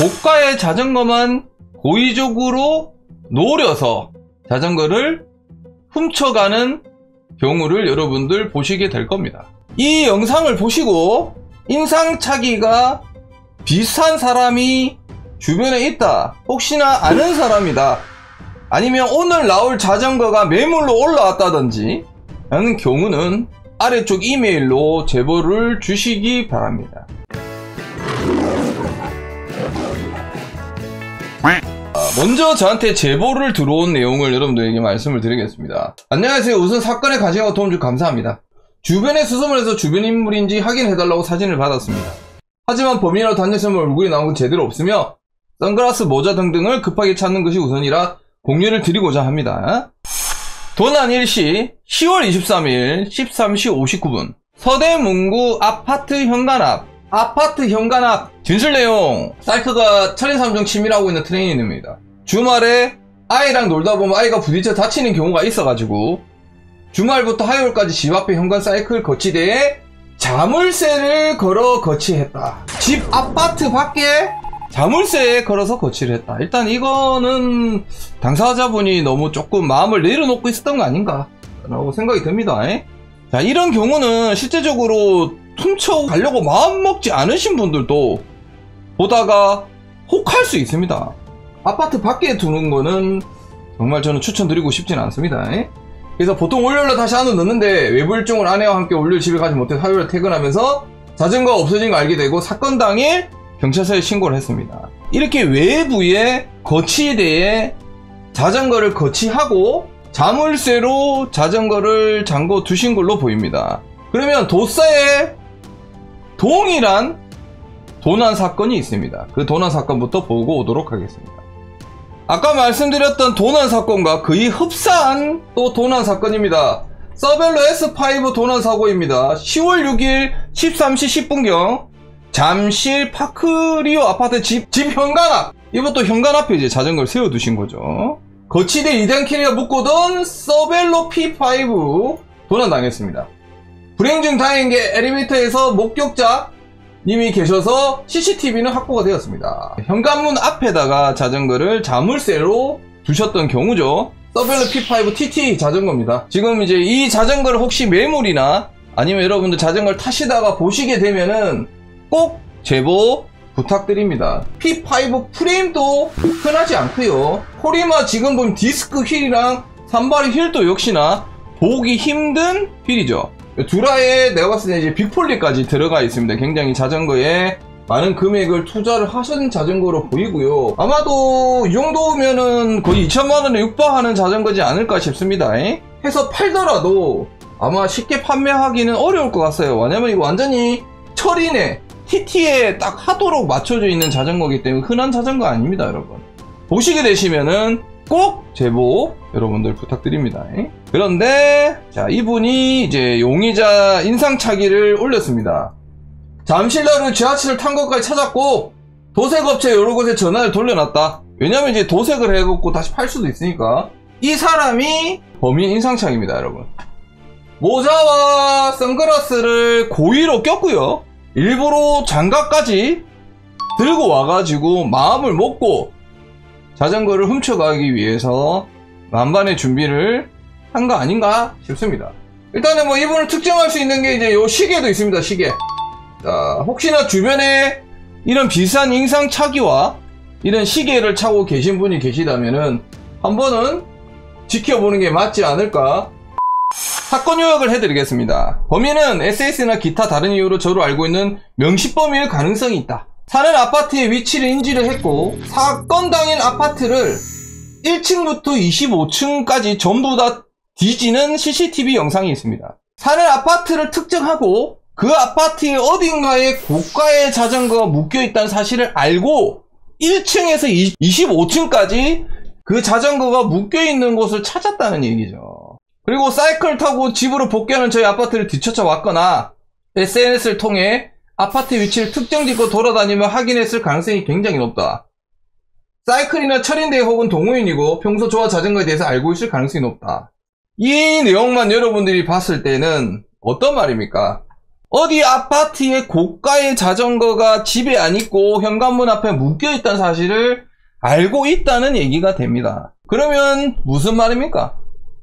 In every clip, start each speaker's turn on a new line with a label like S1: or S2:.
S1: 고가의 자전거만 고의적으로 노려서 자전거를 훔쳐가는 경우를 여러분들 보시게 될 겁니다. 이 영상을 보시고 인상착의가 비슷한 사람이 주변에 있다, 혹시나 아는 사람이다, 아니면 오늘 나올 자전거가 매물로 올라왔다든지 하는 경우는 아래쪽 이메일로 제보를 주시기 바랍니다. 먼저 저한테 제보를 들어온 내용을 여러분들에게 말씀을 드리겠습니다. 안녕하세요. 우선 사건에 관심과 도움 주셔서 감사합니다. 주변에 수소문 해서 주변 인물인지 확인해달라고 사진을 받았습니다. 하지만 범인이나 단죄점을 얼굴이 나온 건 제대로 없으며 선글라스, 모자 등등을 급하게 찾는 것이 우선이라 공유를 드리고자 합니다. 도난 일시 10월 23일 13시 59분 서대문구 아파트 현관 앞 진술 내용: 사이크가 천인삼종 침입을 하고 있는 트레이닝입니다. 주말에 아이랑 놀다 보면 아이가 부딪혀 다치는 경우가 있어가지고 주말부터 화요일까지 집 앞에 현관 사이클 거치대에 자물쇠를 걸어 거치했다. 집 아파트 밖에 자물쇠에 걸어서 거치를 했다. 일단 이거는 당사자분이 너무 조금 마음을 내려놓고 있었던 거 아닌가 라고 생각이 듭니다. 자, 이런 경우는 실제적으로 훔쳐가려고 마음먹지 않으신 분들도 보다가 혹할 수 있습니다. 아파트 밖에 두는 거는 정말 저는 추천드리고 싶지는 않습니다. 그래서 보통 월요일날 다시 안으로 넣는데 외부 일정을 아내와 함께 월요일 집에 가지 못해 화요일에 퇴근하면서 자전거가 없어진 걸 알게 되고 사건 당일 경찰서에 신고를 했습니다. 이렇게 외부의 거치대에 자전거를 거치하고 자물쇠로 자전거를 잠궈 두신 걸로 보입니다. 그러면 도사에 동일한 도난 사건이 있습니다. 그 도난 사건부터 보고 오도록 하겠습니다. 아까 말씀드렸던 도난 사건과 거의 흡사한 또 도난 사건입니다. 서벨로 S5 도난 사고입니다. 10월 6일 13시 10분경 잠실 파크리오 아파트 집 현관 앞, 이것도 현관 앞에 이제 자전거를 세워두신 거죠. 거치대 2단 캐리어 묶고던 서벨로 P5 도난 당했습니다. 불행 중 다행인 게 엘리베이터에서 목격자님이 계셔서 CCTV는 확보가 되었습니다. 현관문 앞에다가 자전거를 자물쇠로 두셨던 경우죠. 서벨로 P5 TT 자전거입니다. 지금 이제 이 자전거를 혹시 매물이나 아니면 여러분들 자전거를 타시다가 보시게 되면은 꼭 제보 부탁드립니다. P5 프레임도 흔하지 않고요. 코리마 지금 보면 디스크 휠이랑 산발의 휠도 역시나 보기 힘든 휠이죠. 두라에 내가 봤을 때 이제 빅폴리까지 들어가 있습니다. 굉장히 자전거에 많은 금액을 투자를 하신 자전거로 보이고요. 아마도 이 정도면은 거의 2천만원에 육박하는 자전거지 않을까 싶습니다. 해서 팔더라도 아마 쉽게 판매하기는 어려울 것 같아요. 왜냐면 이거 완전히 철인에 TT에 딱 하도록 맞춰져 있는 자전거이기 때문에 흔한 자전거 아닙니다, 여러분. 보시게 되시면은 꼭 제보 여러분들 부탁드립니다. 그런데 자, 이분이 이제 용의자 인상착의를 올렸습니다. 잠실나루 지하철을 탄 것까지 찾았고 도색업체 여러 곳에 전화를 돌려놨다. 왜냐면 이제 도색을 해갖고 다시 팔 수도 있으니까. 이 사람이 범인 인상착의입니다, 여러분. 모자와 선글라스를 고의로 꼈고요. 일부러 장갑까지 들고 와가지고 마음을 먹고 자전거를 훔쳐가기 위해서 만반의 준비를 한 거 아닌가 싶습니다. 일단은 뭐 이분을 특정할 수 있는 게 이제 요 시계도 있습니다. 시계. 자, 혹시나 주변에 이런 비슷한 인상착의와 이런 시계를 차고 계신 분이 계시다면은 한 번은 지켜보는 게 맞지 않을까. 사건 요약을 해드리겠습니다. 범인은 SS나 기타 다른 이유로 저로 알고 있는 명시범일 가능성이 있다. 사는 아파트의 위치를 인지를 했고 사건 당일 아파트를 1층부터 25층까지 전부 다 뒤지는 CCTV 영상이 있습니다. 사는 아파트를 특정하고 그 아파트의 어딘가에 고가의 자전거가 묶여있다는 사실을 알고 1층에서 25층까지 그 자전거가 묶여있는 곳을 찾았다는 얘기죠. 그리고 사이클 타고 집으로 복귀하는 저희 아파트를 뒤쫓아 왔거나 SNS를 통해 아파트 위치를 특정짓고 돌아다니며 확인했을 가능성이 굉장히 높다. 사이클이나 철인대 혹은 동호인이고 평소 좋아 자전거에 대해서 알고 있을 가능성이 높다. 이 내용만 여러분들이 봤을 때는 어떤 말입니까? 어디 아파트에 고가의 자전거가 집에 안 있고 현관문 앞에 묶여있다는 사실을 알고 있다는 얘기가 됩니다. 그러면 무슨 말입니까?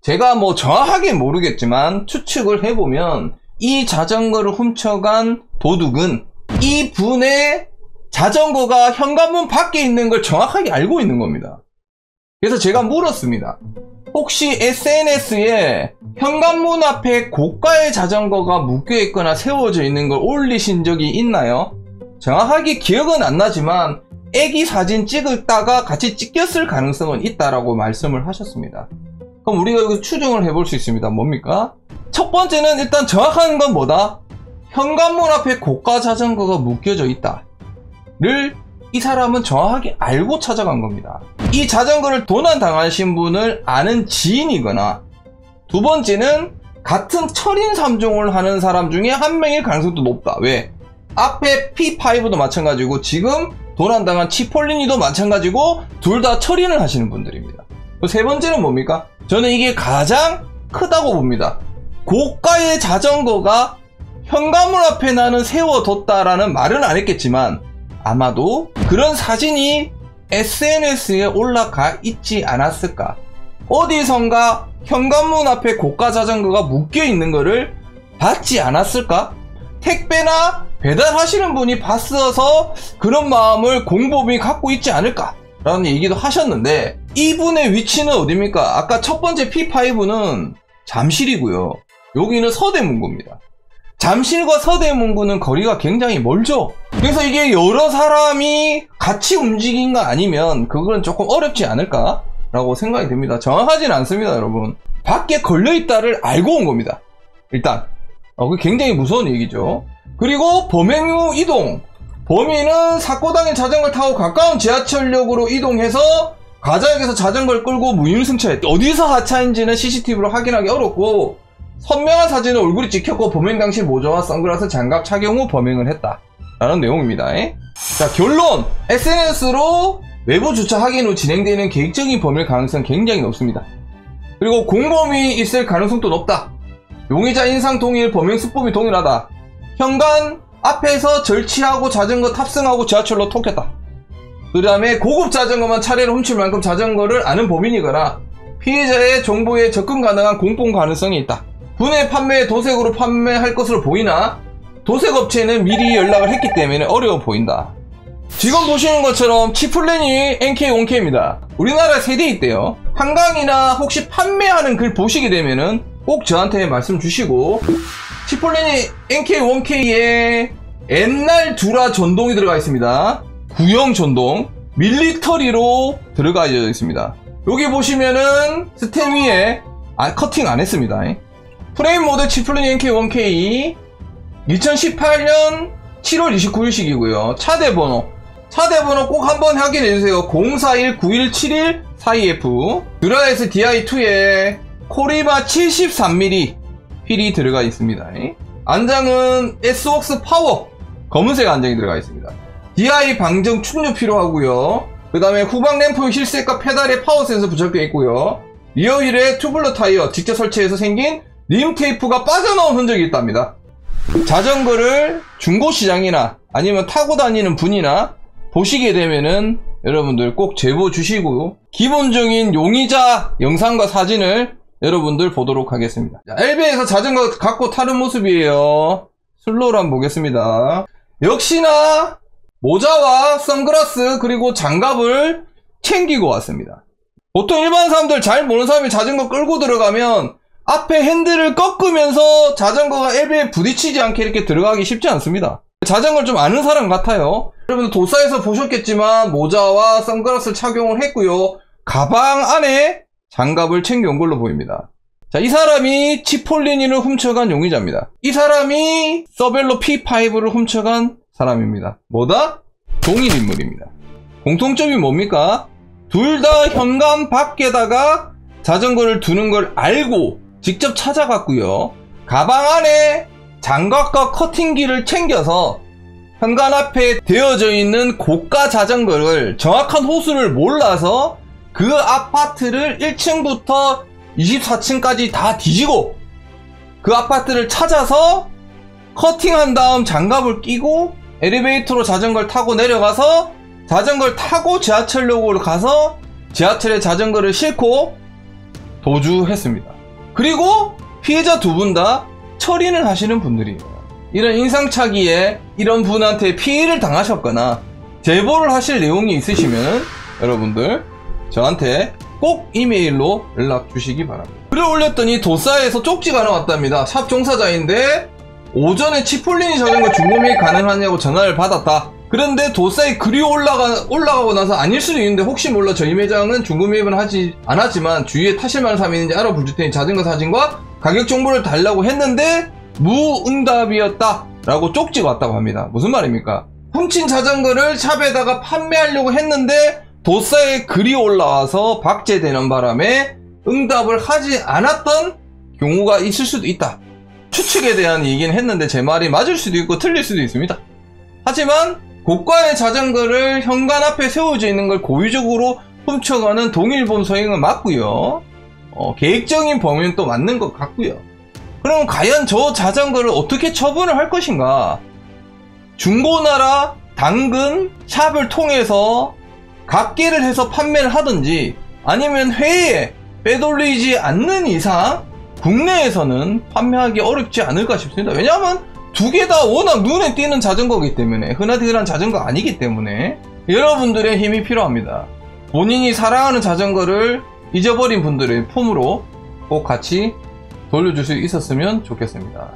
S1: 제가 뭐 정확하게 모르겠지만 추측을 해보면 이 자전거를 훔쳐간 도둑은 이 분의 자전거가 현관문 밖에 있는 걸 정확하게 알고 있는 겁니다. 그래서 제가 물었습니다. 혹시 SNS에 현관문 앞에 고가의 자전거가 묶여있거나 세워져 있는 걸 올리신 적이 있나요? 정확하게 기억은 안 나지만 애기 사진 찍었다가 같이 찍혔을 가능성은 있다라고 말씀을 하셨습니다. 그럼 우리가 여기서 추정을 해볼 수 있습니다. 뭡니까? 첫 번째는 일단 정확한 건 뭐다? 현관문 앞에 고가 자전거가 묶여져 있다 를 이 사람은 정확하게 알고 찾아간 겁니다. 이 자전거를 도난당하신 분을 아는 지인이거나, 두 번째는 같은 철인 3종을 하는 사람 중에 한 명일 가능성도 높다. 왜? 앞에 P5도 마찬가지고 지금 도난당한 치폴리니도 마찬가지고 둘 다 철인을 하시는 분들입니다. 세 번째는 뭡니까? 저는 이게 가장 크다고 봅니다. 고가의 자전거가 현관문 앞에 나는 세워뒀다라는 말은 안 했겠지만 아마도 그런 사진이 SNS에 올라가 있지 않았을까? 어디선가 현관문 앞에 고가 자전거가 묶여 있는 거를 봤지 않았을까? 택배나 배달하시는 분이 봤어서 그런 마음을 공범이 갖고 있지 않을까? 라는 얘기도 하셨는데, 이분의 위치는 어디입니까? 아까 첫 번째 P5는 잠실이고요. 여기는 서대문구입니다. 잠실과 서대문구는 거리가 굉장히 멀죠. 그래서 이게 여러 사람이 같이 움직인 거 아니면 그건 조금 어렵지 않을까 라고 생각이 듭니다. 정확하진 않습니다, 여러분. 밖에 걸려있다를 알고 온 겁니다. 일단 그게 굉장히 무서운 얘기죠. 그리고 범행 후 이동. 범인은 사고당일 자전거를 타고 가까운 지하철역으로 이동해서 가자역에서 자전거를 끌고 무임승차했다. 어디서 하차인지는 CCTV로 확인하기 어렵고 선명한 사진은 얼굴이 찍혔고 범행 당시 모자와 선글라스 장갑 착용 후 범행을 했다 라는 내용입니다. 자, 결론! SNS로 외부 주차 확인 후 진행되는 계획적인 범행 가능성 굉장히 높습니다. 그리고 공범이 있을 가능성도 높다. 용의자 인상 동일, 범행 수법이 동일하다. 현관 앞에서 절취하고 자전거 탑승하고 지하철로 톡했다. 그 다음에 고급 자전거만 차례로 훔칠 만큼 자전거를 아는 범인이거나 피해자의 정보에 접근 가능한 공범 가능성이 있다. 분해 판매 도색으로 판매할 것으로 보이나 도색업체는 미리 연락을 했기 때문에 어려워 보인다. 지금 보시는 것처럼 치플레니 NK1K입니다. 우리나라에 3대 있대요. 한강이나 혹시 판매하는 글 보시게 되면은 꼭 저한테 말씀 주시고, 치폴레니 NK1K에 옛날 두라 전동이 들어가 있습니다. 구형 전동 밀리터리로 들어가 있습니다. 여기 보시면은 스템 위에 커팅 안 했습니다. 프레임 모델 치플레니 NK1K 2018년 7월 29일식이고요 차대 번호 꼭 한번 확인해주세요. 04191714EF 듀라에스 DI2에 코리바 73mm 휠이 들어가 있습니다. 안장은 S웍스 파워 검은색 안장이 들어가 있습니다. DI 방정 충전 필요하고요. 그 다음에 후방 램프 힐셋과 페달에 파워 센서 부착되어 있고요. 리어 휠에 투블러 타이어 직접 설치해서 생긴 림 테이프가 빠져나온 흔적이 있답니다. 자전거를 중고시장이나 아니면 타고 다니는 분이나 보시게 되면은 여러분들 꼭 제보 주시고 기본적인 용의자 영상과 사진을 여러분들 보도록 하겠습니다. LB에서 자전거 갖고 타는 모습이에요. 슬로우로 한번 보겠습니다. 역시나 모자와 선글라스 그리고 장갑을 챙기고 왔습니다. 보통 일반 사람들 잘 모르는 사람이 자전거 끌고 들어가면 앞에 핸들을 꺾으면서 자전거가 LB에 부딪히지 않게 이렇게 들어가기 쉽지 않습니다. 자전거를 좀 아는 사람 같아요. 여러분들 도사에서 보셨겠지만 모자와 선글라스를 착용을 했고요. 가방 안에 장갑을 챙겨온 걸로 보입니다. 자, 이 사람이 치폴리니를 훔쳐간 용의자입니다. 이 사람이 서벨로 P5를 훔쳐간 사람입니다. 뭐다? 동일 인물입니다. 공통점이 뭡니까? 둘 다 현관 밖에다가 자전거를 두는 걸 알고 직접 찾아갔고요. 가방 안에 장갑과 커팅기를 챙겨서 현관 앞에 되어져 있는 고가 자전거를 정확한 호수를 몰라서 그 아파트를 1층부터 24층까지 다 뒤지고 그 아파트를 찾아서 커팅한 다음 장갑을 끼고 엘리베이터로 자전거를 타고 내려가서 자전거를 타고 지하철역으로 가서 지하철에 자전거를 싣고 도주했습니다. 그리고 피해자 두 분 다 철인을 하시는 분들이에요. 이런 인상착의에 이런 분한테 피해를 당하셨거나 제보를 하실 내용이 있으시면 여러분들 저한테 꼭 이메일로 연락 주시기 바랍니다. 글을 올렸더니 도사에서 쪽지가 하나 왔답니다. 샵 종사자인데 오전에 치폴리니 자전거 중고매입 가능하냐고 전화를 받았다. 그런데 도사에 글이 올라가고 나서 아닐 수도 있는데 혹시 몰라 저희 매장은 중고매입은 하지 않았지만 주위에 타실만한 사람이 있는지 알아볼 테니 자전거 사진과 가격 정보를 달라고 했는데 무응답이었다 라고 쪽지가 왔다고 합니다. 무슨 말입니까? 훔친 자전거를 샵에다가 판매하려고 했는데 도사에 글이 올라와서 박제되는 바람에 응답을 하지 않았던 경우가 있을 수도 있다. 추측에 대한 얘기는 했는데 제 말이 맞을 수도 있고 틀릴 수도 있습니다. 하지만 고가의 자전거를 현관 앞에 세워져 있는 걸 고의적으로 훔쳐가는 동일범 서행은 맞고요. 계획적인 범위는 또 맞는 것 같고요. 그럼 과연 저 자전거를 어떻게 처분을 할 것인가? 중고나라, 당근, 샵을 통해서 각계를 해서 판매를 하든지 아니면 회에 빼돌리지 않는 이상 국내에서는 판매하기 어렵지 않을까 싶습니다. 왜냐하면 두 개 다 워낙 눈에 띄는 자전거이기 때문에 흔하디흔한 자전거 아니기 때문에 여러분들의 힘이 필요합니다. 본인이 사랑하는 자전거를 잊어버린 분들의 품으로 꼭 같이 돌려줄 수 있었으면 좋겠습니다.